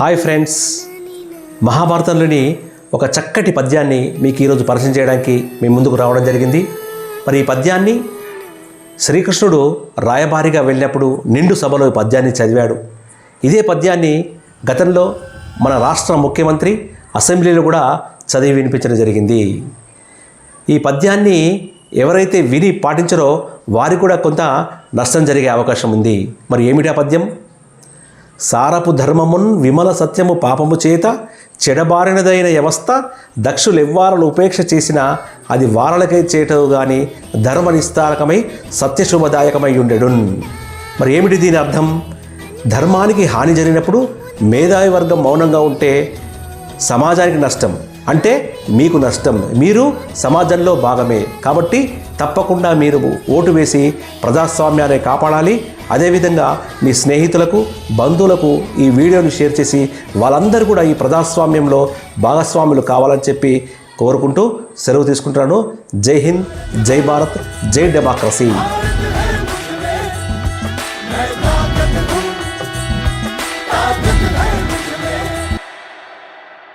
Hi friends, మహాభారతంలోని ఒక చక్కటి పద్యాన్ని మీకు ఈరోజు పరిచయం చేయడానికి మీ ముందుకు రావడం జరిగింది. మరి ఈ పద్యాన్ని శ్రీకృష్ణుడు రాయబారిగా వెళ్ళినప్పుడు నిండు సభలో ఈ పద్యాన్ని చదివాడు. ఇదే పద్యాన్ని గతంలో మన రాష్ట్ర ముఖ్యమంత్రి అసెంబ్లీలో కూడా చదివి వినిపించడం జరిగింది. ఈ పద్యాన్ని ఎవరైతే విని పాటించారో వారికి కూడా కొంత నష్టం జరిగే అవకాశం ఉంది. మరి ఏమిటి ఆ పద్యం? సారపు ధర్మమున్ విమల సత్యము పాపము చేత చెడబారినదైన వ్యవస్థ దక్షులెవ్వారలు ఉపేక్ష చేసిన అది వారలకై చేటవు గాని ధర్మ నిస్తారకమై సత్యశుభదాయకమై ఉండెడున్. మరి ఏమిటి దీని అర్థం? ధర్మానికి హాని జరిగినప్పుడు మేధావి వర్గం మౌనంగా ఉంటే సమాజానికి నష్టం, అంటే మీకు నష్టం. మీరు సమాజంలో భాగమే కాబట్టి తప్పకుండా మీరు ఓటు వేసి ప్రజాస్వామ్యాన్ని కాపాడాలి. అదేవిధంగా మీ స్నేహితులకు, బంధువులకు ఈ వీడియోని షేర్ చేసి వాళ్ళందరూ కూడా ఈ ప్రజాస్వామ్యంలో భాగస్వాములు కావాలని చెప్పి కోరుకుంటూ సెలవు తీసుకుంటున్నాను. జై హింద్, జై భారత్, జై డెమోక్రసీ.